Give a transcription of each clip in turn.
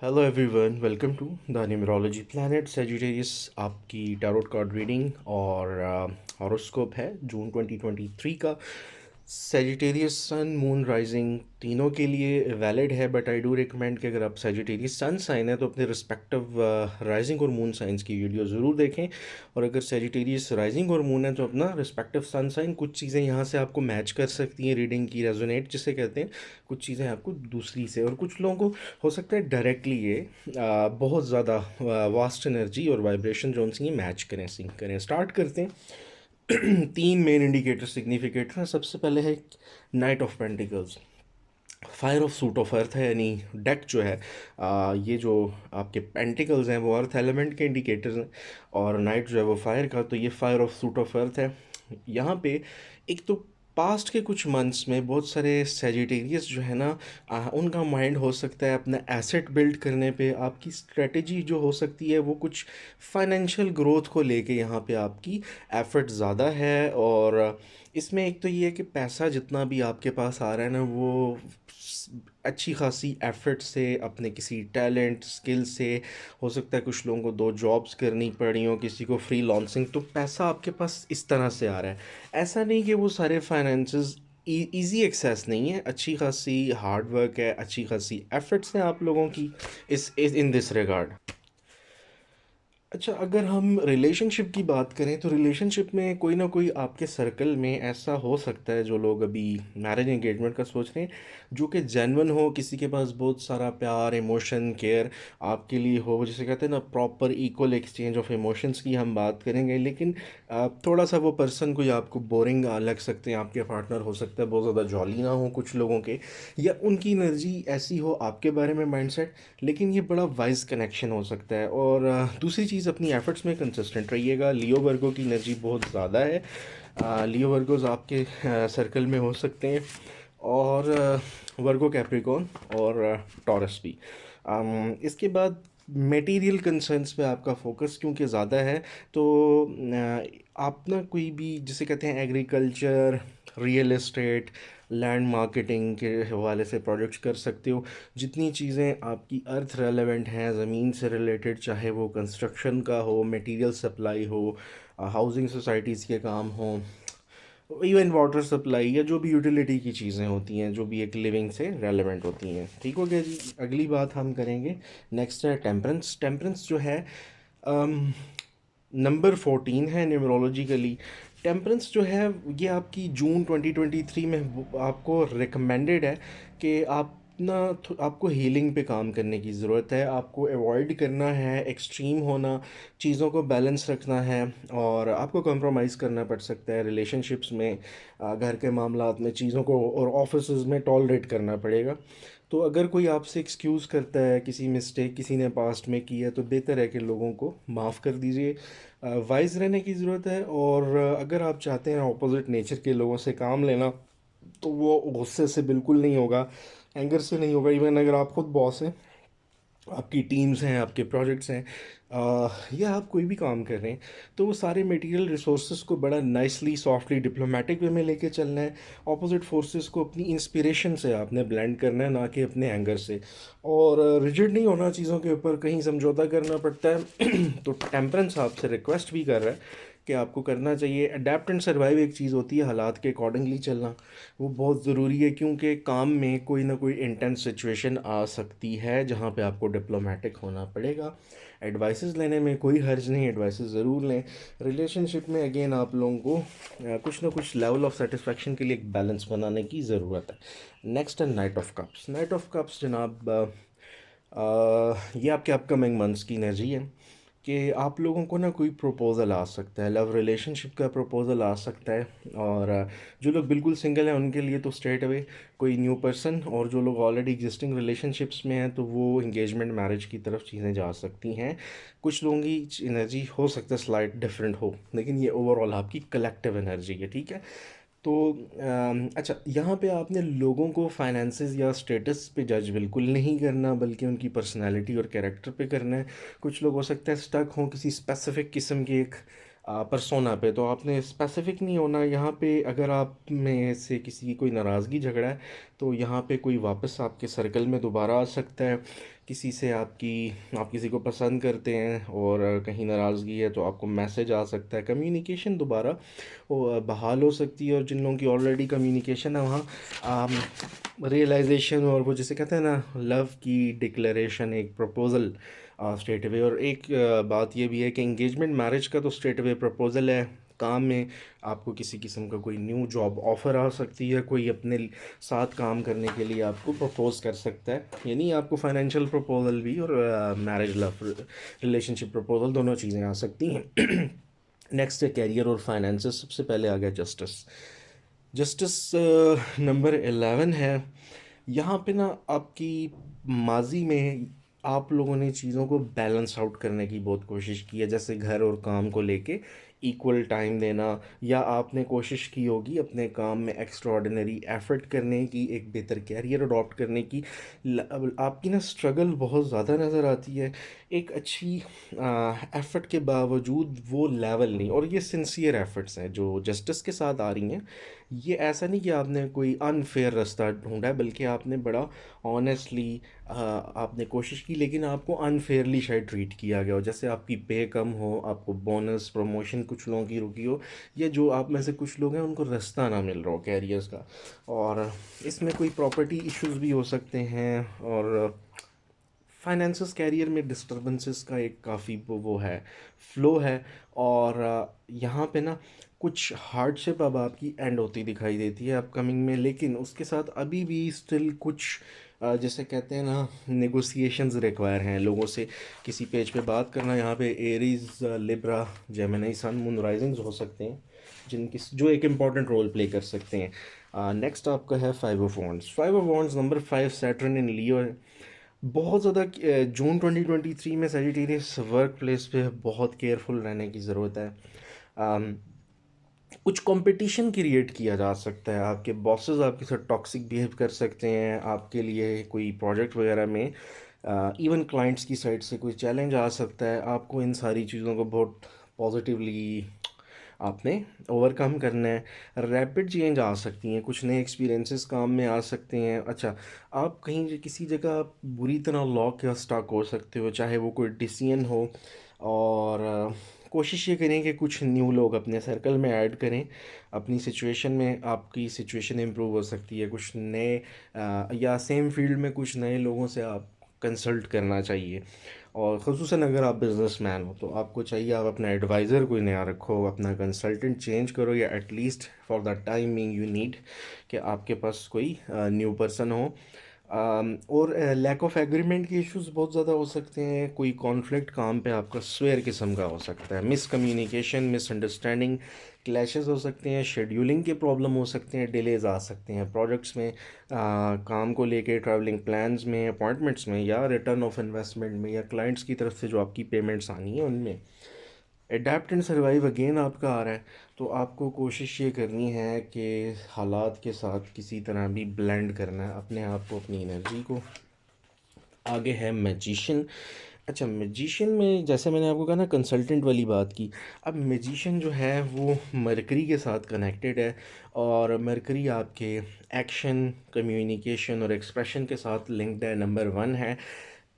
Hello everyone, welcome to the numerology planet Sagittarius. आपकी tarot card reading और horoscope है June 2023 का। Sagittarius sun moon rising तीनों के लिए वैलिड है, बट आई डू रिकमेंड कि अगर आप सेजिटेरियस सन साइन है तो अपने रिस्पेक्टिव राइजिंग और मून साइंस की वीडियो ज़रूर देखें। और अगर सेजिटेरियस राइजिंग और मून है तो अपना रिस्पेक्टिव सन साइन, कुछ चीज़ें यहाँ से आपको मैच कर सकती हैं रीडिंग की, रेजोनेट जिसे कहते हैं। कुछ चीज़ें आपको दूसरी से, और कुछ लोगों को हो सकता है डायरेक्टली ये बहुत ज़्यादा वास्ट एनर्जी और वाइब्रेशन जो उनसे मैच करें, सिंक करें। स्टार्ट करते हैं। तीन मेन इंडिकेटर सिग्निफिकेटर हैं। सबसे पहले है night of pentacles, fire of suit of earth है, यानी डेक जो है ये जो आपके पेंटिकल्स हैं वो अर्थ एलिमेंट के इंडिकेटर्स हैं, और नाइट जो है वो फायर का, तो ये fire of suit of earth है। यहाँ पे एक तो पास्ट के कुछ मंथ्स में बहुत सारे सेजिटेरियस जो है ना, उनका माइंड हो सकता है अपना एसेट बिल्ड करने पे, आपकी स्ट्रेटजी जो हो सकती है वो कुछ फाइनेंशियल ग्रोथ को लेके यहाँ पे आपकी एफर्ट ज़्यादा है। और इसमें एक तो ये है कि पैसा जितना भी आपके पास आ रहा है ना, वो अच्छी खासी एफर्ट से, अपने किसी टैलेंट स्किल से, हो सकता है कुछ लोगों को दो जॉब्स करनी पड़ी हो, किसी को फ्री लॉन्सिंग, तो पैसा आपके पास इस तरह से आ रहा है। ऐसा नहीं कि वो सारे फाइनेंसेस इजी एक्सेस नहीं है, अच्छी खासी हार्ड वर्क है, अच्छी खासी एफर्ट्स हैं आप लोगों की इस इन दिस रिगार्ड। अच्छा, अगर हम रिलेशनशिप की बात करें तो रिलेशनशिप में कोई ना कोई आपके सर्कल में ऐसा हो सकता है, जो लोग अभी मैरिज एंगेजमेंट का सोच रहे हैं, जो कि जेन्युइन हो, किसी के पास बहुत सारा प्यार, इमोशन, केयर आपके लिए हो, जिसे कहते हैं ना proper equal exchange of emotions की हम बात करेंगे। लेकिन थोड़ा सा वो पर्सन कोई आपको बोरिंग लग सकते हैं, आपके पार्टनर हो सकता है बहुत ज़्यादा जॉली ना हो कुछ लोगों के, या उनकी एनर्जी ऐसी हो आपके बारे में माइंडसेट। लेकिन ये बड़ा वाइज कनेक्शन हो सकता है। और दूसरी चीज़, अपनी एफर्ट्स में कंसिस्टेंट रहिएगा। लियो वर्गो की एनर्जी बहुत ज़्यादा है। लियो वर्गोज आपके सर्कल में हो सकते हैं, और वर्गो कैप्रिकॉन और टॉरस भी। इसके बाद मटेरियल कंसर्न्स पे आपका फोकस क्योंकि ज़्यादा है, तो आप ना कोई भी जिसे कहते हैं agriculture, real estate, land marketing के हवाले से प्रोजेक्ट्स कर सकते हो। जितनी चीज़ें आपकी अर्थ रेलेवेंट हैं, ज़मीन से रिलेटेड, चाहे वो कंस्ट्रक्शन का हो, मटेरियल सप्लाई हो, हाउसिंग सोसाइटीज़ के काम हो, इवन वाटर सप्लाई, या जो भी यूटिलिटी की चीज़ें होती हैं जो भी एक लिविंग से रेलेवेंट होती हैं। ठीक हो गया जी। अगली बात हम करेंगे, नेक्स्ट है टेम्परेंस। टेम्परेंस जो है नंबर 14 है न्यूमरोलॉजिकली। टेम्परेंस जो है ये आपकी जून 2023 में आपको रिकमेंडेड है कि आप ना आपको हीलिंग पे काम करने की ज़रूरत है। आपको अवॉइड करना है एक्सट्रीम होना, चीज़ों को बैलेंस रखना है, और आपको कॉम्प्रोमाइज़ करना पड़ सकता है रिलेशनशिप्स में, घर के मामलात में, चीज़ों को और ऑफिस में टॉलरेट करना पड़ेगा। तो अगर कोई आपसे एक्सक्यूज़ करता है, किसी मिस्टेक किसी ने पास्ट में की है, तो बेहतर है कि लोगों को माफ़ कर दीजिए। वाइज रहने की ज़रूरत है। और अगर आप चाहते हैं अपोजिट नेचर के लोगों से काम लेना, तो वो गुस्से से बिल्कुल नहीं होगा, एंगर से नहीं होगा। इवन अगर आप खुद बॉस हैं, आपकी टीम्स हैं, आपके प्रोजेक्ट्स हैं, या आप कोई भी काम कर रहे हैं, तो वो सारे मटेरियल रिसोर्सेज को बड़ा नाइसली, सॉफ्टली, डिप्लोमेटिक वे में लेके चलना है। ऑपोजिट फोर्सेस को अपनी इंस्पिरेशन से आपने ब्लेंड करना है, ना कि अपने एंगर से। और रिजिड नहीं होना, चीज़ों के ऊपर कहीं समझौता करना पड़ता है। तो टेम्परेंस आपसे रिक्वेस्ट भी कर रहा है कि आपको करना चाहिए। अडेप्ट एंड सर्वाइव एक चीज़ होती है, हालात के अकॉर्डिंगली चलना, वो बहुत ज़रूरी है, क्योंकि काम में कोई ना कोई इंटेंस सिचुएशन आ सकती है जहाँ पे आपको डिप्लोमेटिक होना पड़ेगा। एडवाइसेस लेने में कोई हर्ज नहीं, एडवाइसेस ज़रूर लें। रिलेशनशिप में अगेन आप लोगों को कुछ ना कुछ लेवल ऑफ सेटिस्फेक्शन के लिए एक बैलेंस बनाने की ज़रूरत है। नेक्स्ट है night of cups. Night of cups जनाब, ये आपके अपकमिंग मंथ्स की एनर्जी है कि आप लोगों को ना कोई प्रपोज़ल आ सकता है, लव रिलेशनशिप का प्रपोज़ल आ सकता है। और जो लोग बिल्कुल सिंगल हैं उनके लिए तो स्ट्रेट अवे कोई न्यू पर्सन, और जो लोग ऑलरेडी एग्जिस्टिंग रिलेशनशिप्स में हैं तो वो इंगेजमेंट मैरिज की तरफ चीज़ें जा सकती हैं। कुछ लोगों की एनर्जी हो सकता है स्लाइट डिफरेंट हो, लेकिन ये ओवरऑल आपकी कलेक्टिव एनर्जी है। ठीक है। तो अच्छा, यहाँ पे आपने लोगों को फाइनेंसेस या स्टेटस पे जज बिल्कुल नहीं करना, बल्कि उनकी पर्सनालिटी और कैरेक्टर पे करना है। कुछ लोग हो सकता है स्टक हों किसी स्पेसिफिक किस्म के एक पर्सोना पे, तो आपने स्पेसिफिक नहीं होना यहाँ पे। अगर आप में से किसी की कोई नाराज़गी झगड़ा है तो यहाँ पे कोई वापस आपके सर्कल में दोबारा आ सकता है। किसी से आप किसी को पसंद करते हैं और कहीं नाराज़गी है तो आपको मैसेज आ सकता है, कम्युनिकेशन दोबारा वो बहाल हो सकती है। और जिन लोगों की ऑलरेडी कम्युनिकेशन है वहाँ रियलाइजेशन और वो जिसे कहते हैं ना लव की डिक्लेरेशन, एक प्रपोज़ल स्ट्रेट अवे। और एक बात ये भी है कि इंगेजमेंट मैरिज का तो स्ट्रेट अवे प्रपोज़ल है। काम में आपको किसी किस्म का कोई न्यू जॉब ऑफ़र आ सकती है, कोई अपने साथ काम करने के लिए आपको प्रपोज़ कर सकता है। यानी आपको फाइनेंशियल प्रपोज़ल भी और मैरिज लव रिलेशनशिप प्रपोज़ल दोनों चीज़ें आ सकती हैं। नेक्स्ट है कैरियर और फाइनेंसेस। सबसे पहले आ गया जस्टिस। जस्टिस नंबर 11 है। यहाँ पे ना आपकी माजी में आप लोगों ने चीज़ों को बैलेंस आउट करने की बहुत कोशिश की है, जैसे घर और काम को लेके इक्वल टाइम देना, या आपने कोशिश की होगी अपने काम में एक्स्ट्रा ऑर्डिनरी एफर्ट करने की, एक बेहतर कैरियर अडॉप्ट करने की। आपकी ना स्ट्रगल बहुत ज़्यादा नज़र आती है, एक अच्छी एफर्ट के बावजूद वो लेवल नहीं। और ये सिंसियर एफर्ट्स हैं जो जस्टिस के साथ आ रही हैं। ये ऐसा नहीं कि आपने कोई अनफेयर रास्ता ढूंढा है, बल्कि आपने बड़ा ऑनेस्टली आपने कोशिश की, लेकिन आपको अनफेयरली शायद ट्रीट किया गया हो। जैसे आपकी पे कम हो, आपको बोनस प्रमोशन कुछ लोगों की रुकी हो, या जो आप में से कुछ लोग हैं उनको रास्ता ना मिल रहा हो कैरियर्स का। और इसमें कोई प्रॉपर्टी इश्यूज भी हो सकते हैं। और फाइनेंसिस कैरियर में डिस्टरबेंसेस का एक काफ़ी वो है, फ्लो है। और यहाँ पे ना कुछ हार्डशिप अब आपकी एंड होती दिखाई देती है अपकमिंग में, लेकिन उसके साथ अभी भी स्टिल कुछ जैसे कहते हैं ना नेगोशिएशंस रिक्वायर हैं लोगों से। किसी पेज पे बात करना, यहाँ पे एरीज, लिब्रा, जेमिनी, सन, मून राइजिंग्स हो सकते हैं जिनकी जो एक इम्पॉर्टेंट रोल प्ले कर सकते हैं। नेक्स्ट आपका है five of wands. Five of wands number 5 Saturn in Leo है। बहुत ज़्यादा जून 2023 में सजिटेरियस वर्क प्लेस पे बहुत केयरफुल रहने की ज़रूरत है। अम, कुछ कंपटीशन क्रिएट किया जा सकता है, आपके बॉसेस आपके साथ टॉक्सिक बिहेव कर सकते हैं आपके लिए कोई प्रोजेक्ट वगैरह में। इवन क्लाइंट्स की साइड से कोई चैलेंज आ सकता है, आपको इन सारी चीज़ों को बहुत पॉजिटिवली आपने ओवरकम करना है। रैपिड चेंज आ सकती हैं, कुछ नए एक्सपीरियंसेस काम में आ सकते हैं। अच्छा, आप कहीं किसी जगह बुरी तरह लॉक या स्टक हो सकते हो, चाहे वो कोई डिसीजन हो। और कोशिश ये करें कि कुछ न्यू लोग अपने सर्कल में ऐड करें। अपनी सिचुएशन में आपकी सिचुएशन इम्प्रूव हो सकती है, कुछ नए या सेम फील्ड में कुछ नए लोगों से आप कंसल्ट करना चाहिए। और ख़ुसूसन अगर आप बिजनेसमैन हो तो आपको चाहिए आप अपना एडवाइज़र कोई नया रखो, अपना कंसल्टेंट चेंज करो, या at least for the timing you need कि आपके पास कोई न्यू पर्सन हो। और लैक ऑफ एग्रीमेंट के इश्यूज बहुत ज़्यादा हो सकते हैं। कोई कॉन्फ्लिक्ट काम पे आपका स्वेयर किस्म का हो सकता है, मिसकम्युनिकेशन, मिसअंडरस्टैंडिंग, क्लैशेस हो सकते हैं, शेड्यूलिंग के प्रॉब्लम हो सकते हैं, डिलेज आ सकते हैं प्रोजेक्ट्स में, काम को लेके, ट्रैवलिंग प्लान्स में, अपॉइंटमेंट्स में, या रिटर्न ऑफ इन्वेस्टमेंट में, या क्लाइंट्स की तरफ से जो आपकी पेमेंट्स आनी है उनमें। एडेप्ट एंड सर्वाइव अगेन आपका आ रहा है, तो आपको कोशिश ये करनी है कि हालात के साथ किसी तरह भी ब्लेंड करना है अपने आप को, अपनी एनर्जी को। आगे है मैजिशियन। अच्छा, मैजिशियन में जैसे मैंने आपको कहा ना कंसल्टेंट वाली बात की, अब मैजिशियन जो है वो मरकरी के साथ कनेक्टेड है। और मरकरी आपके एक्शन, कम्युनिकेशन और एक्सप्रेशन के साथ लिंक्ड है, नंबर 1 है।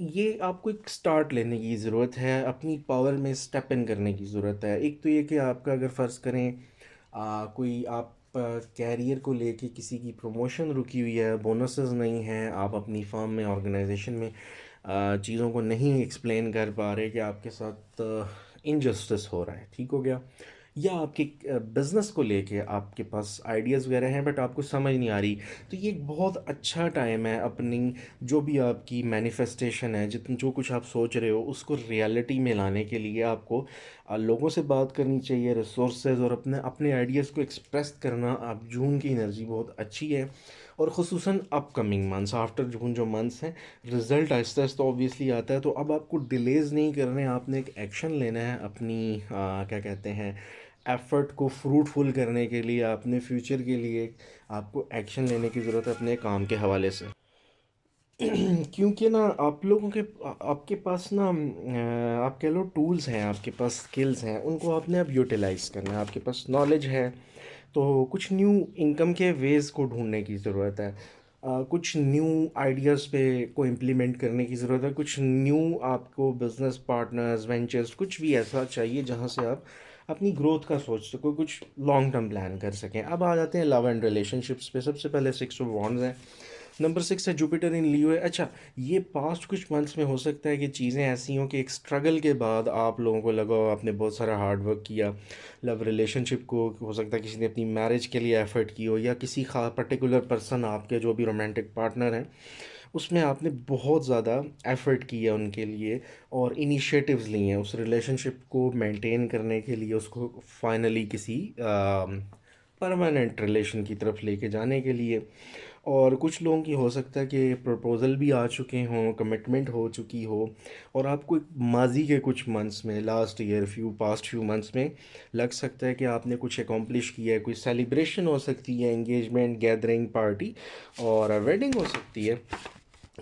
ये आपको एक स्टार्ट लेने की ज़रूरत है, अपनी पावर में स्टेप इन करने की ज़रूरत है। एक तो ये कि आपका अगर फ़र्ज़ करें कोई आप कैरियर को लेके किसी की प्रमोशन रुकी हुई है, बोनसेस नहीं हैं, आप अपनी फर्म में, ऑर्गेनाइजेशन में चीज़ों को नहीं एक्सप्लेन कर पा रहे कि आपके साथ इनजस्टिस हो रहा है, ठीक हो गया। या आपके बिज़नेस को लेके आपके पास आइडियाज़ वगैरह हैं बट आपको समझ नहीं आ रही, तो ये एक बहुत अच्छा टाइम है अपनी जो भी आपकी मैनिफेस्टेशन है, जितन जो कुछ आप सोच रहे हो उसको रियलिटी में लाने के लिए आपको लोगों से बात करनी चाहिए, रिसोर्सेज और अपने अपने आइडियाज़ को एक्सप्रेस करना। आप जून की एनर्जी बहुत अच्छी है। और ख़ुसूसन अपकमिंग मंथ्स आफ्टर जून जो मंथ्स हैं, रिज़ल्ट आहिस्ता आहिस्ता ऑब्वियसली आता है, तो अब आपको डिलेज़ नहीं करने हैं, आपने एक एक्शन लेना है अपनी क्या कहते हैं एफ़र्ट को फ्रूटफुल करने के लिए, अपने फ्यूचर के लिए आपको एक्शन लेने की ज़रूरत है अपने काम के हवाले से। क्योंकि ना आप लोगों के आपके पास ना आप कह लो टूल्स हैं, आपके पास स्किल्स हैं, उनको आपने अब यूटिलाइज करना है। आपके पास नॉलेज है, तो कुछ न्यू इनकम के वेज़ को ढूंढने की ज़रूरत है। कुछ न्यू आइडियाज़ पे को इम्प्लीमेंट करने की ज़रूरत है। कुछ न्यू आपको बिजनेस पार्टनर्स, वेंचर्स, कुछ भी ऐसा चाहिए जहाँ से आप अपनी ग्रोथ का सोच सको, कुछ लॉन्ग टर्म प्लान कर सकें। अब आ जाते हैं लव एंड रिलेशनशिप्स पे। सबसे पहले 6 ऑफ वॉन्ड्स है, नंबर 6 है जुपिटर इन लियो है। अच्छा, ये पास्ट कुछ मंथ्स में हो सकता है कि चीज़ें ऐसी हों कि एक स्ट्रगल के बाद आप लोगों को लगा हो आपने बहुत सारा हार्ड वर्क किया लव रिलेशनशिप को, हो सकता है किसी ने अपनी मैरिज के लिए एफर्ट की हो, या किसी खा पर्टिकुलर पर्सन आपके जो भी रोमांटिक पार्टनर हैं उसमें आपने बहुत ज़्यादा एफर्ट किया उनके लिए और इनिशिएटिव्स लिए हैं उस रिलेशनशिप को मेंटेन करने के लिए, उसको फाइनली किसी परमानेंट रिलेशन की तरफ लेके जाने के लिए। और कुछ लोगों की हो सकता है कि प्रपोज़ल भी आ चुके हों, कमिटमेंट हो चुकी हो, और आपको एक माजी के कुछ मंथ्स में, last year past few months में लग सकता है कि आपने कुछ अकॉम्प्लिश किया है। कोई सेलिब्रेशन हो सकती है, एंगेजमेंट, गैदरिंग पार्टी, और वेडिंग हो सकती है।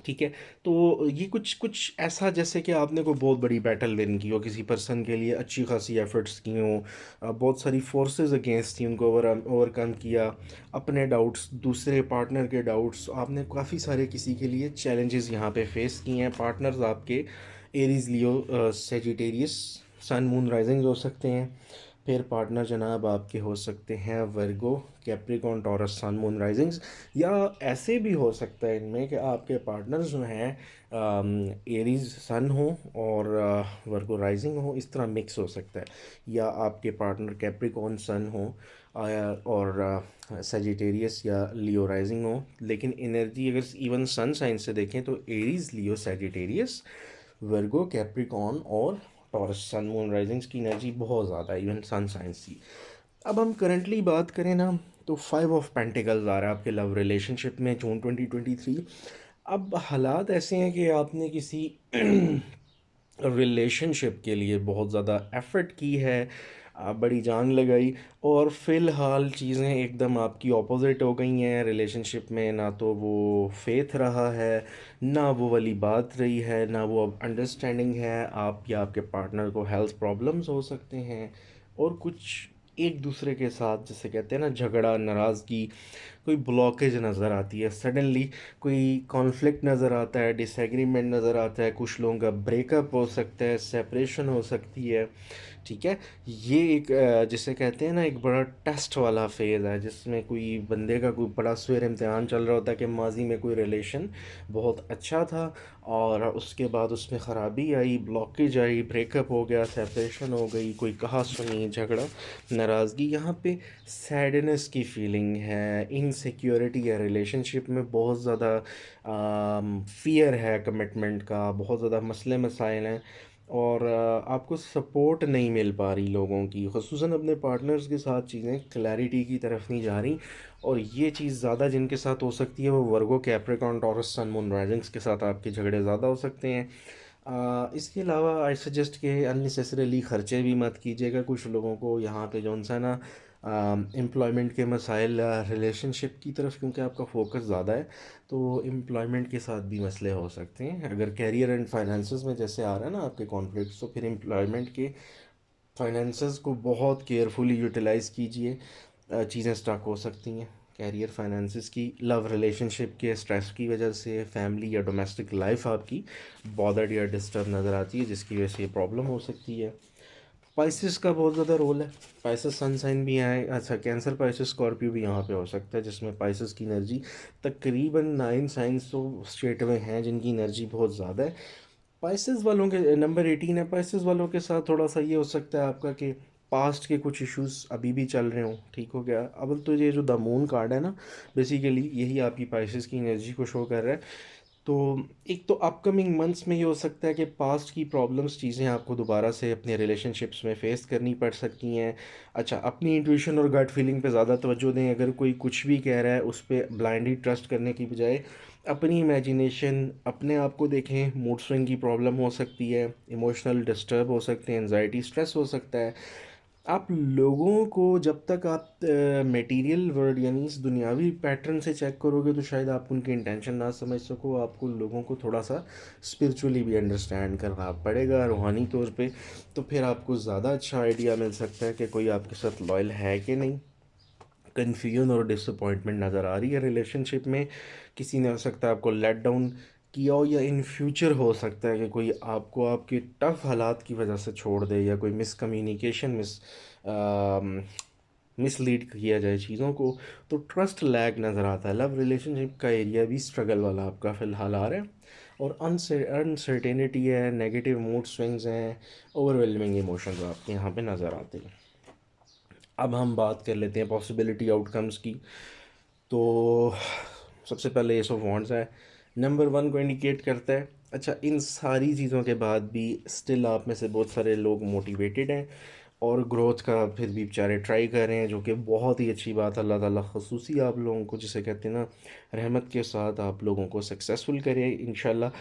ठीक है, तो ये कुछ कुछ ऐसा जैसे कि आपने कोई बहुत बड़ी बैटल विन की हो, किसी पर्सन के लिए अच्छी खासी एफर्ट्स की हों, बहुत सारी फोर्सेस अगेंस्ट थी, उनको ओवरकम किया, अपने डाउट्स, दूसरे पार्टनर के डाउट्स, आपने काफ़ी सारे किसी के लिए चैलेंजेस यहाँ पे फेस किए हैं। पार्टनर्स आपके एरीज, लियो, सेजिटेरियस, सन मून राइजिंग हो सकते हैं। फिर पार्टनर जनाब आपके हो सकते हैं वर्गो, कैप्रिकॉन, टॉरस, सन मून राइजिंग्स। या ऐसे भी हो सकता है इनमें कि आपके पार्टनर्स जो हैं एरीज सन हो और वर्गो राइजिंग हो, इस तरह मिक्स हो सकता है। या आपके पार्टनर कैप्रिकॉन सन हो और सेजिटेरियस या लियो राइजिंग हो। लेकिन एनर्जी अगर इवन सन साइन से देखें तो एरीज, लियो, सेजिटेरियस, वर्गो, कैप्रिकॉन और टॉरस, सन मून राइजिंग्स की एनर्जी बहुत ज़्यादा है, इवन सन साइंस की। अब हम करंटली बात करें ना, तो 5 ऑफ पेंटिकल्स आ रहा है आपके लव रिलेशनशिप में जून 2023। अब हालात ऐसे हैं कि आपने किसी रिलेशनशिप के लिए बहुत ज़्यादा एफर्ट की है, बड़ी जान लगाई, और फ़िलहाल चीज़ें एकदम आपकी ऑपोजिट हो गई हैं रिलेशनशिप में। ना तो वो फेथ रहा है, ना वो वाली बात रही है, ना वो अब अंडरस्टैंडिंग है। आप या आपके पार्टनर को हेल्थ प्रॉब्लम्स हो सकते हैं, और कुछ एक दूसरे के साथ जिसे कहते हैं ना झगड़ा, नाराज़गी, कोई ब्लॉकेज नज़र आती है सडनली, कोई कॉन्फ्लिक्ट नज़र आता है, डिसएग्रीमेंट नज़र आता है, कुछ लोगों का ब्रेकअप हो सकता है, सेपरेशन हो सकती है। ठीक है, ये एक जिसे कहते हैं ना एक बड़ा टेस्ट वाला फेज़ है, जिसमें कोई बंदे का कोई बड़ा सवेर इम्तिहान चल रहा होता है कि माजी में कोई रिलेशन बहुत अच्छा था और उसके बाद उसमें ख़राबी आई, ब्लॉकेज आई, ब्रेकअप हो गया, सेपरेशन हो गई, कोई कहा सुनी, झगड़ा, नाराज़गी। यहाँ पे सैडनेस की फीलिंग है, इनसिक्योरिटी है रिलेशनशिप में, बहुत ज़्यादा फियर है कमिटमेंट का, बहुत ज़्यादा मसले मसाइल हैं, और आपको सपोर्ट नहीं मिल पा रही लोगों की, ख़ुसूसन अपने पार्टनर्स के साथ चीज़ें क्लैरिटी की तरफ नहीं जा रही। और ये चीज़ ज़्यादा जिनके साथ हो सकती है वो वर्गो, कैप्रिकॉन, टॉरस, सन मून राइजिंग्स के साथ आपके झगड़े ज़्यादा हो सकते हैं। इसके अलावा आई सजेस्ट कि अननेसेसरीली ख़र्चे भी मत कीजिएगा। कुछ लोगों को यहाँ पे जो सा ना एम्प्लॉयमेंट के मसाइल रिलेशनशिप की तरफ, क्योंकि आपका फोकस ज़्यादा है, तो एम्प्लॉयमेंट के साथ भी मसले हो सकते हैं। अगर कैरियर एंड फाइनेंसेस में जैसे आ रहा है ना आपके कॉन्फ्लिक्ट्स, तो फिर एम्प्लॉयमेंट के फाइनेंसेस को बहुत केयरफुली यूटिलाइज़ कीजिए, चीज़ें स्टक हो सकती हैं। कैरियर, फाइनेंसेस की, लव रिलेशनशिप के स्ट्रेस की वजह से फैमिली या डोमेस्टिक लाइफ आपकी बॉदर्ड या डिस्टर्ब नज़र आती है, जिसकी वजह से ये प्रॉब्लम हो सकती है। स्पाइसेस का बहुत ज़्यादा रोल है। स्पाइसेस सन साइन भी आए, अच्छा कैंसर, पाइसेस, स्कॉर्पियो भी यहाँ पे हो सकता है, जिसमें पाइसेस की एनर्जी तकरीबन 9 साइंस तो स्टेट में हैं जिनकी एनर्जी बहुत ज़्यादा है। स्पाइसेस वालों के नंबर 18 है। स्पाइसेस वालों के साथ थोड़ा सा ये हो सकता है आपका कि पास्ट के कुछ इश्यूज अभी भी चल रहे हों। ठीक हो गया, अब तो ये जो द मून कार्ड है ना, बेसिकली यही आपकी स्पाइसेस की एनर्जी को शो कर रहा है। तो एक तो अपकमिंग मंथ्स में ये हो सकता है कि पास्ट की प्रॉब्लम्स, चीज़ें आपको दोबारा से अपने रिलेशनशिप्स में फ़ेस करनी पड़ सकती हैं। अच्छा, अपनी इंट्यूशन और गट फीलिंग पे ज़्यादा तवज्जो दें। अगर कोई कुछ भी कह रहा है उस पर ब्लाइंडली ट्रस्ट करने की बजाय अपनी इमेजिनेशन, अपने आप को देखें। मूड स्विंग की प्रॉब्लम हो सकती है, इमोशनल डिस्टर्ब हो सकते हैं, एनजाइटी, स्ट्रेस हो सकता है। आप लोगों को जब तक आप मटेरियल वर्ल्ड यानी इस दुनियावी पैटर्न से चेक करोगे तो शायद आप उनकी इंटेंशन ना समझ सको। आपको लोगों को थोड़ा सा स्पिरिचुअली भी अंडरस्टैंड करना पड़ेगा, रूहानी तौर पे। तो फिर आपको ज़्यादा अच्छा आइडिया मिल सकता है कि कोई आपके साथ लॉयल है कि नहीं। कन्फ्यूजन और डिसअपॉइंटमेंट नज़र आ रही है रिलेशनशिप में। किसी ने हो सकता है आपको लेट डाउन किया हो, या इन फ्यूचर हो सकता है कि कोई आपको आपके टफ हालात की वजह से छोड़ दे, या कोई मिसकम्युनिकेशन मिसलीड किया जाए चीज़ों को। तो ट्रस्ट लैग नज़र आता है। लव रिलेशनशिप का एरिया भी स्ट्रगल वाला आपका फ़िलहाल आ रहा है। और अनसर्टेनिटी है, नेगेटिव मूड स्विंग्स हैं, ओवरवेलमिंग इमोशंस आपके यहाँ पे नज़र आते हैं। अब हम बात कर लेते हैं पॉसिबिलिटी आउटकम्स की। तो सबसे पहले एस ऑफ वॉन्ड्स है, नंबर वन को इंडिकेट करता है। अच्छा, इन सारी चीज़ों के बाद भी स्टिल आप में से बहुत सारे लोग मोटिवेटेड हैं और ग्रोथ का फिर भी बेचारे ट्राई कर रहे हैं, जो कि बहुत ही अच्छी बात है। अल्लाह ताला खसूसी आप लोगों को, जिसे कहते हैं ना, रहमत के साथ आप लोगों को सक्सेसफुल करे इंशाल्लाह।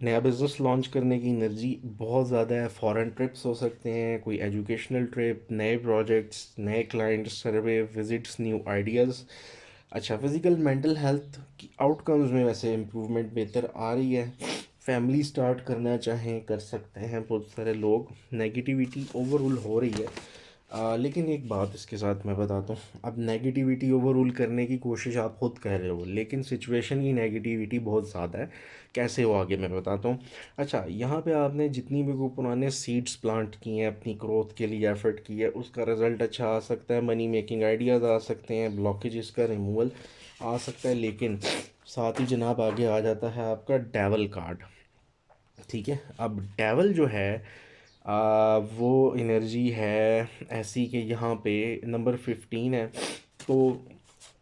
नया बिज़नेस लॉन्च करने की एनर्जी बहुत ज़्यादा है। फॉरेन ट्रिप्स हो सकते हैं, कोई एजुकेशनल ट्रिप, नए प्रोजेक्ट्स, नए क्लाइंट्स, सर्वे विजिट्स, न्यू आइडियाज़। अच्छा, फिज़िकल मेंटल हेल्थ की आउटकम्स में वैसे इम्प्रूवमेंट बेहतर आ रही है। फैमिली स्टार्ट करना चाहें कर सकते हैं बहुत सारे लोग। नेगेटिविटी ओवरऑल हो रही है। लेकिन एक बात इसके साथ मैं बताता हूँ, अब नेगेटिविटी ओवरऑल करने की कोशिश आप खुद कर रहे हो, लेकिन सिचुएशन की नेगेटिविटी बहुत ज़्यादा है। कैसे हो आगे मैं बताता हूँ। अच्छा, यहाँ पे आपने जितनी भी वो पुराने सीड्स प्लांट किए हैं, अपनी ग्रोथ के लिए एफर्ट की है, उसका रिज़ल्ट अच्छा आ सकता है। मनी मेकिंग आइडियाज़ आ सकते हैं, ब्लॉकेजेस का रिमूवल आ सकता है। लेकिन साथ ही जनाब आगे आ जाता है आपका डेवल कार्ड। ठीक है, अब डेवल जो है वो एनर्जी है ऐसी कि यहाँ पे नंबर 15 है। तो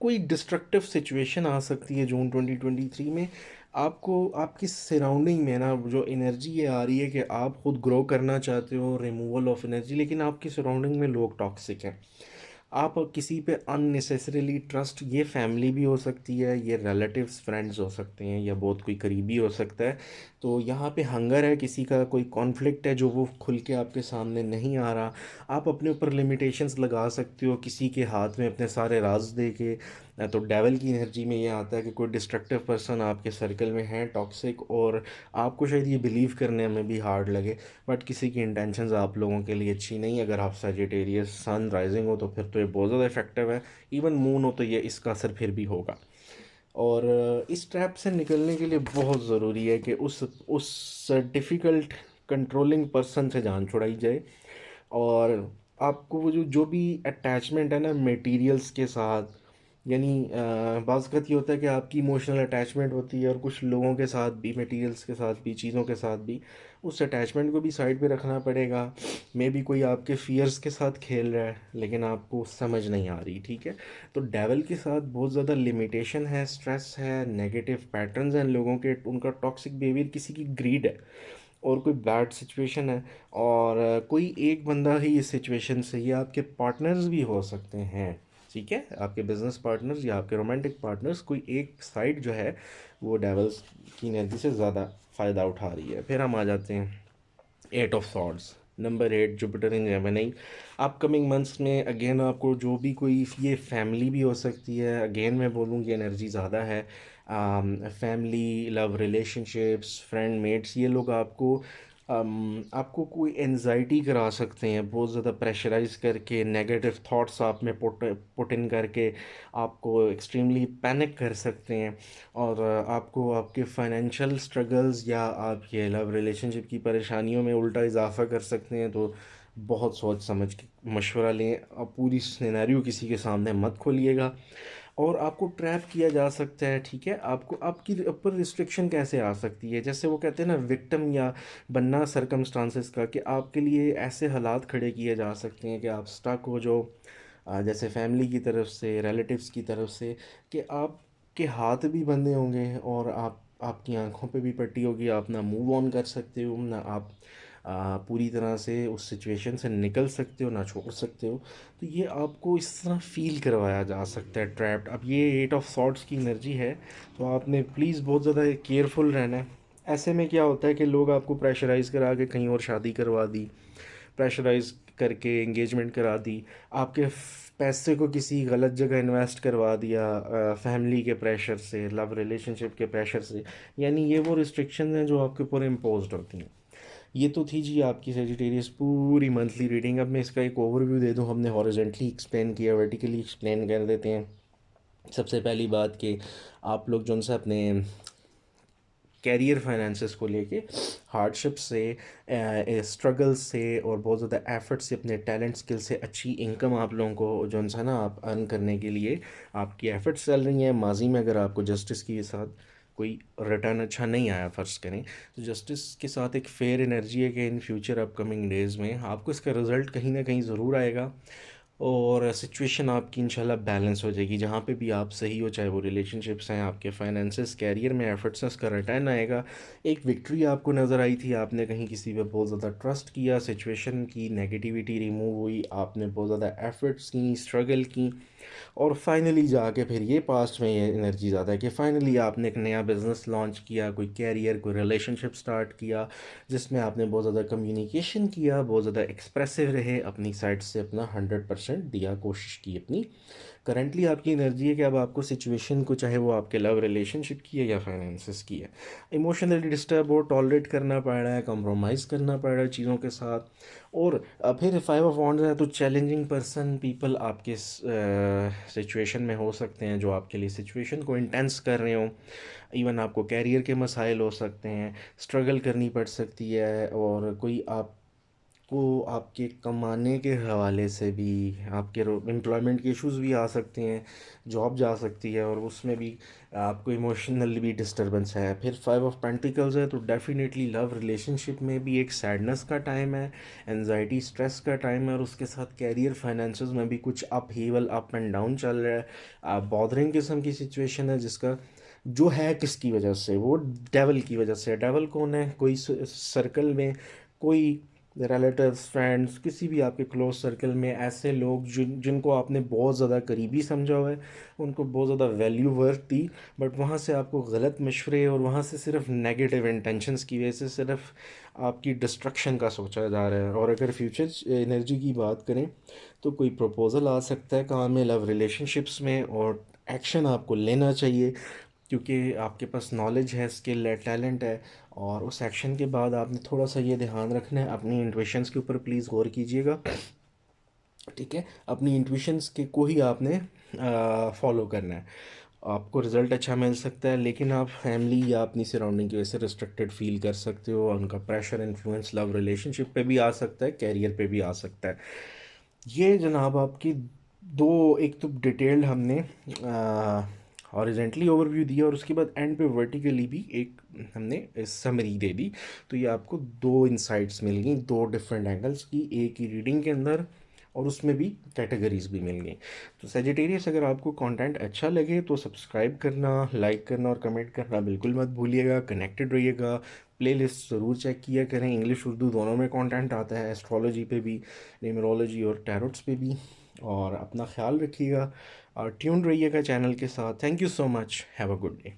कोई डिस्ट्रक्टिव सिचुएशन आ सकती है जून 2023 में। आपको आपकी सराउंडिंग में ना जो एनर्जी ये आ रही है कि आप खुद ग्रो करना चाहते हो, रिमूवल ऑफ एनर्जी, लेकिन आपकी सराउंडिंग में लोग टॉक्सिक हैं। आप किसी पे अननेसेसरीली ट्रस्ट, ये फैमिली भी हो सकती है, ये रिलेटिव्स फ्रेंड्स हो सकते हैं, या बहुत कोई करीबी हो सकता है। तो यहाँ पे हंगर है, किसी का कोई कॉन्फ्लिक्ट है जो वो खुल के आपके सामने नहीं आ रहा। आप अपने ऊपर लिमिटेशंस लगा सकते हो किसी के हाथ में अपने सारे राज दे के। तो डेवल की एनर्जी में ये आता है कि कोई डिस्ट्रक्टिव पर्सन आपके सर्कल में है, टॉक्सिक, और आपको शायद ये बिलीव करने में भी हार्ड लगे, बट किसी की इंटेंशंस आप लोगों के लिए अच्छी नहीं। अगर आप सजिटेरियस सन राइजिंग हो तो फिर तो ये बहुत ज़्यादा इफेक्टिव है। इवन मून हो तो ये इसका असर फिर भी होगा। और इस ट्रैप से निकलने के लिए बहुत ज़रूरी है कि उस डिफ़िकल्ट कंट्रोलिंग पर्सन से जान छुड़ाई जाए। और आपको वो जो भी अटैचमेंट है ना मटेरियल्स के साथ, यानी बाज़ वक़्त ये होता है कि आपकी इमोशनल अटैचमेंट होती है, और कुछ लोगों के साथ भी, मटेरियल्स के साथ भी, चीज़ों के साथ भी, उस अटैचमेंट को भी साइड पे रखना पड़ेगा। मे बी कोई आपके फियर्स के साथ खेल रहा है लेकिन आपको समझ नहीं आ रही। ठीक है, तो डेवल के साथ बहुत ज़्यादा लिमिटेशन है, स्ट्रेस है, नेगेटिव पैटर्न्स हैं लोगों के, उनका टॉक्सिक बिहेवियर, किसी की ग्रीड है, और कोई बैड सिचुएशन है। और कोई एक बंदा ही इस सिचुएशन से, ये आपके पार्टनर्स भी हो सकते हैं। ठीक है, आपके बिजनेस पार्टनर्स या आपके रोमांटिक पार्टनर्स, कोई एक साइड जो है वो डेवल्स की एनर्जी से ज़्यादा फ़ायदा उठा रही है। फिर हम आ जाते हैं eight of swords, number 8, Jupiter in Gemini. Upcoming months में अगेन आपको जो भी कोई, ये फैमिली भी हो सकती है, अगेन मैं बोलूँ कि एनर्जी ज़्यादा है। Family, love relationships, friend mates, ये लोग आपको कोई एनजाइटी करा सकते हैं, बहुत ज़्यादा प्रेशराइज करके, नेगेटिव थॉट्स आप में पुट इन करके आपको एक्सट्रीमली पैनिक कर सकते हैं। और आपको आपके फाइनेंशियल स्ट्रगल्स या आपके लव रिलेशनशिप की परेशानियों में उल्टा इजाफा कर सकते हैं। तो बहुत सोच समझ के मशवरा लें, आप पूरी सिनेरियो किसी के सामने मत खोलिएगा। और आपको ट्रैप किया जा सकता है। ठीक है, आपको आपकी ऊपर रिस्ट्रिक्शन कैसे आ सकती है, जैसे वो कहते हैं ना विक्टिम या बनना सरकमस्टांसेस का, कि आपके लिए ऐसे हालात खड़े किए जा सकते हैं कि आप स्टक हो जो, जैसे फैमिली की तरफ से, रिलेटिव्स की तरफ से, कि आपके हाथ भी बंधे होंगे और आपकी आंखों पे भी पट्टी होगी। आप ना मूव ऑन कर सकते हो, ना आप पूरी तरह से उस सिचुएशन से निकल सकते हो, ना छोड़ सकते हो। तो ये आपको इस तरह फील करवाया जा सकता है ट्रैप्ड। अब ये एट ऑफ सॉर्ड्स की एनर्जी है, तो आपने प्लीज़ बहुत ज़्यादा केयरफुल रहना है। ऐसे में क्या होता है कि लोग आपको प्रेशराइज़ करा के कहीं और शादी करवा दी, प्रेशराइज करके एंगेजमेंट करा दी, आपके पैसे को किसी गलत जगह इन्वेस्ट करवा दिया, फैमिली के प्रेशर से, लव रिलेशनशिप के प्रेशर से। यानी ये वो रिस्ट्रिक्शन हैं जो आपके ऊपर इम्पोज्ड होती हैं। ये तो थी जी आपकी सेजिटेरियस पूरी मंथली रीडिंग। अब मैं इसका एक ओवरव्यू दे दूँ। हमने हॉरिजेंटली एक्सप्लेन किया, वर्टिकली एक्सप्लेन कर देते हैं। सबसे पहली बात कि आप लोग जो उनसे अपने कैरियर फाइनेंसेस को लेके हार्डशिप से, स्ट्रगल से और बहुत ज़्यादा एफर्ट से, अपने टैलेंट स्किल से अच्छी इनकम आप लोगों को जो है ना आप अर्न करने के लिए आपकी एफर्ट्स चल रही हैं। माजी में अगर आपको जस्टिस के साथ कोई रिटर्न अच्छा नहीं आया फ़र्ज़ करें, तो जस्टिस के साथ एक फेयर एनर्जी है कि इन फ्यूचर अपकमिंग डेज़ में आपको इसका रिज़ल्ट कहीं ना कहीं ज़रूर आएगा और सिचुएशन आपकी इंशाल्लाह बैलेंस हो जाएगी। जहाँ पे भी आप सही हो, चाहे वो रिलेशनशिप्स हैं, आपके फाइनेंसेस, कैरियर में एफर्ट्स हैं, उसका रिटर्न आएगा। एक विक्ट्री आपको नज़र आई थी, आपने कहीं किसी पे बहुत ज़्यादा ट्रस्ट किया, सिचुएशन की नेगेटिविटी रिमूव हुई, आपने बहुत ज़्यादा एफर्ट्स की, स्ट्रगल की, और फाइनली जाके फिर ये पास्ट में ये एनर्जी ज़्यादा है कि फाइनली आपने एक नया बिज़नेस लॉन्च किया, कोई कैरियर, कोई रिलेशनशिप स्टार्ट किया जिसमें आपने बहुत ज़्यादा कम्युनिकेशन किया, बहुत ज़्यादा एक्सप्रेसिव रहे, अपनी साइड से अपना 100% दिया, कोशिश की अपनी। करंटली आपकी एनर्जी है कि अब आपको सिचुएशन को, चाहे वो आपके लव रिलेशनशिप की है या फाइनेंसिस की है, इमोशनली डिस्टर्ब हो, टॉलरेट करना पड़ रहा है, कंप्रोमाइज़ करना पड़ रहा है चीज़ों के साथ। और फिर 5 ऑफ वॉन्ड्स है तो चैलेंजिंग पर्सन, पीपल आपके सिचुएशन में हो सकते हैं जो आपके लिए सिचुएशन को इंटेंस कर रहे हो। इवन आपको कैरियर के मसाइल हो सकते हैं, स्ट्रगल करनी पड़ सकती है, और कोई आप को आपके कमाने के हवाले से भी आपके एम्प्लॉयमेंट के इश्यूज भी आ सकते हैं, जॉब जा सकती है और उसमें भी आपको इमोशनली भी डिस्टर्बेंस है। फिर 5 ऑफ पेंटिकल्स है तो डेफिनेटली लव रिलेशनशिप में भी एक सैडनेस का टाइम है, एनजाइटी स्ट्रेस का टाइम है, और उसके साथ कैरियर फाइनेंसेस में भी कुछ अपहीवल, अप एंड डाउन चल रहा है। बॉदरिंग किस्म की सिचुएशन है जिसका जो है किसकी वजह से, वो डेवल की वजह से। डेवल कौन है? कोई सर्कल में, कोई रिलेटिव्स, फ्रेंड्स, किसी भी आपके क्लोज सर्कल में ऐसे लोग जिनको आपने बहुत ज़्यादा करीबी समझा हुआ है, उनको बहुत ज़्यादा वैल्यू वर्थ दी, बट वहाँ से आपको गलत मशवरे और वहाँ से सिर्फ नेगेटिव इंटेंशंस की वजह से सिर्फ आपकी डिस्ट्रक्शन का सोचा जा रहा है। और अगर फ्यूचर एनर्जी की बात करें तो कोई प्रपोज़ल आ सकता है काम में, लव रिलेशनशिप्स में, और एक्शन आपको लेना चाहिए क्योंकि आपके पास नॉलेज है, स्किल है, टैलेंट है। और उस एक्शन के बाद आपने थोड़ा सा ये ध्यान रखना है, अपनी इंट्यूशंस के ऊपर प्लीज़ गौर कीजिएगा, ठीक है? अपनी इंट्यूशंस के को ही आपने फॉलो करना है। आपको रिज़ल्ट अच्छा मिल सकता है, लेकिन आप फैमिली या अपनी सराउंडिंग की वजह से रिस्ट्रिक्टेड फील कर सकते हो। उनका प्रेशर, इन्फ्लुएंस लव रिलेशनशिप पे भी आ सकता है, कैरियर पे भी आ सकता है। ये जनाब आपकी दो, एक तो डिटेल्ड हमने हॉरिजेंटली ओवरव्यू दिया और उसके बाद एंड पे वर्टिकली भी एक हमने समरी दे दी। तो ये आपको दो इंसाइट्स मिल गई, दो डिफरेंट एंगल्स की एक ही रीडिंग के अंदर, और उसमें भी कैटेगरीज भी मिल गई। तो सेजिटेरियस, अगर आपको कंटेंट अच्छा लगे तो सब्सक्राइब करना, लाइक करना और कमेंट करना बिल्कुल मत भूलिएगा। कनेक्टेड रहिएगा, प्लेलिस्ट ज़रूर चेक किया करें, इंग्लिश उर्दू दोनों में कंटेंट आता है, एस्ट्रोलॉजी पे भी, न्यूमरोलॉजी और टैरोट्स पे भी। और अपना ख्याल रखिएगा और ट्यून रहिएगा चैनल के साथ। Thank you so much, have a good day.